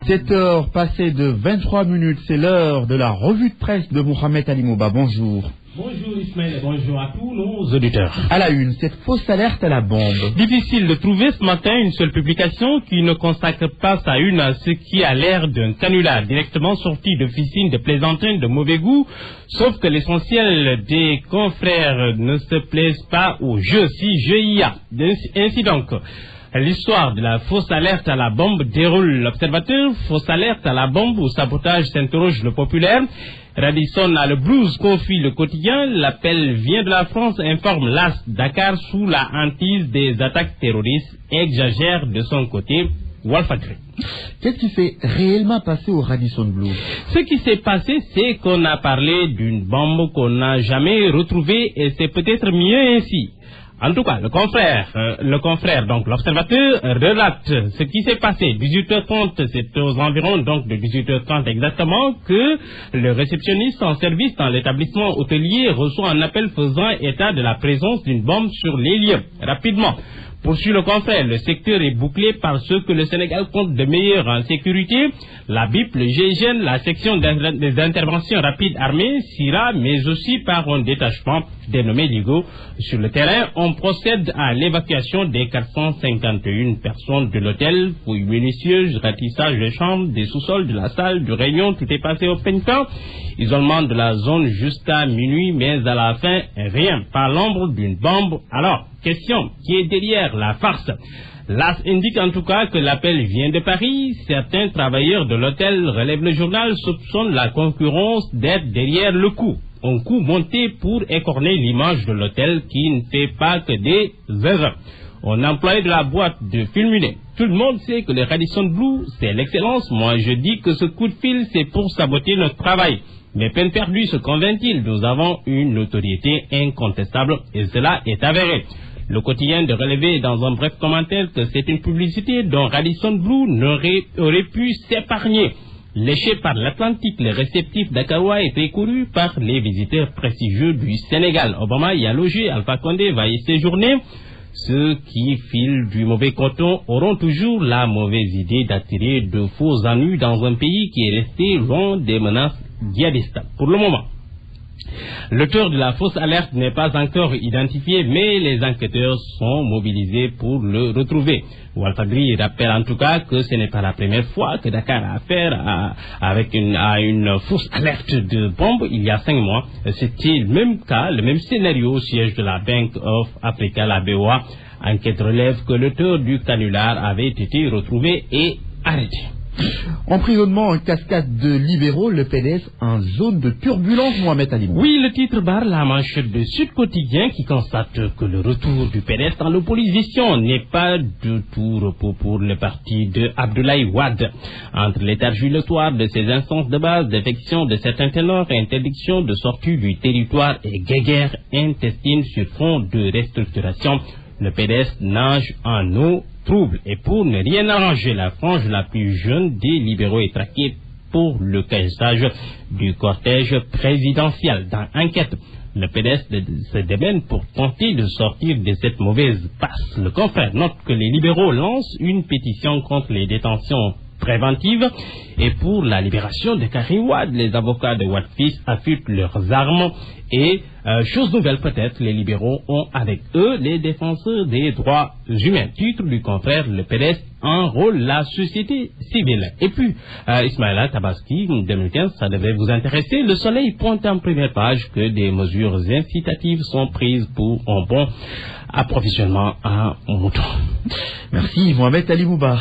7h passées de 23 minutes, c'est l'heure de la revue de presse de Mohamed Ali Mouba. Bonjour. Bonjour Ismaël et bonjour à tous nos auditeurs. À la une, cette fausse alerte à la bombe. Difficile de trouver ce matin une seule publication qui ne consacre pas sa une à ce qui a l'air d'un canular directement sorti d'officines de plaisanterie de mauvais goût, sauf que l'essentiel des confrères ne se plaisent pas au jeu, si jeu y a. Ainsi donc, l'histoire de la fausse alerte à la bombe déroule l'observateur. Fausse alerte à la bombe ou sabotage, s'interroge le populaire. Radisson a le blues, confie le quotidien. L'appel vient de la France, informe l'As. Dakar sous la hantise des attaques terroristes, exagère de son côté Walfadjri. Qu'est-ce qui s'est réellement passé au Radisson Blu? Ce qui s'est passé, c'est qu'on a parlé d'une bombe qu'on n'a jamais retrouvée et c'est peut-être mieux ainsi. En tout cas, le confrère, donc l'observateur, relate ce qui s'est passé. 18h30, c'est aux environs donc de 18h30 exactement que le réceptionniste en service dans l'établissement hôtelier reçoit un appel faisant état de la présence d'une bombe sur les lieux. Rapidement, poursuit le confrère, le secteur est bouclé par ce que le Sénégal compte de meilleurs en sécurité, la BIP, le GIGN, la section des interventions rapides armées, SIRA, mais aussi par un détachement dénommé LIGO. Sur le terrain, on procède à l'évacuation des 451 personnes de l'hôtel, fouilles minutieuses, ratissage des chambres, des sous-sols, de la salle, du réunion, tout est passé au peigne temps. Isolement de la zone jusqu'à minuit, mais à la fin, rien, pas l'ombre d'une bombe. Alors, question, qui est derrière la farce? L'As indique en tout cas que l'appel vient de Paris. Certains travailleurs de l'hôtel, relève le journal, soupçonnent la concurrence d'être derrière le coup. Un coup monté pour écorner l'image de l'hôtel qui ne fait pas que des erreurs. On emploie de la boîte de fulminer. Tout le monde sait que le Radisson Blu, c'est l'excellence. Moi, je dis que ce coup de fil, c'est pour saboter notre travail. Mais peine perdue, se convainc-il, nous avons une notoriété incontestable et cela est avéré. Le quotidien de relever dans un bref commentaire que c'est une publicité dont Radisson Blu aurait pu s'épargner. Léché par l'Atlantique, le réceptif dakarois est couru par les visiteurs prestigieux du Sénégal. Obama y a logé, Alpha Condé va y séjourner. Ceux qui filent du mauvais coton auront toujours la mauvaise idée d'attirer de faux ennuis dans un pays qui est resté loin des menaces djihadistes. Pour le moment, l'auteur de la fausse alerte n'est pas encore identifié, mais les enquêteurs sont mobilisés pour le retrouver. Walfadjri rappelle en tout cas que ce n'est pas la première fois que Dakar a affaire à une fausse alerte de bombe. Il y a 5 mois, c'était le même cas, le même scénario au siège de la Bank of Africa, la BOA. Enquête relève que l'auteur du canular avait été retrouvé et arrêté. Emprisonnement en cascade de libéraux, le PDS en zone de turbulence, Mohamed Ali. Oui, le titre barre la manchette de Sud Quotidien qui constate que le retour du PDS dans l'opposition n'est pas de tout repos pour le parti de Abdoulaye Wade. Entre l'état jubilatoire de ses instances de base, défection de certains ténors, interdiction de sortie du territoire et guéguerre intestine sur fond de restructuration, le PDS nage en eau trouble. Et pour ne rien arranger, la frange la plus jeune des libéraux est traquée pour le cassage du cortège présidentiel. Dans Enquête, le PDS se démène pour tenter de sortir de cette mauvaise passe. Le confrère note que les libéraux lancent une pétition contre les détentions préventives et pour la libération de Karim Wade. Les avocats de Wade fils affûtent leurs armes et, chose nouvelle peut-être, les libéraux ont avec eux les défenseurs des droits humains. Titre du confrère, le PDS enrôle la société civile. Et puis, Ismaïla Tabaski, 2015, ça devait vous intéresser. Le Soleil pointe en première page que des mesures incitatives sont prises pour un bon approvisionnement en mouton. Merci Mohamed Ali Mouba.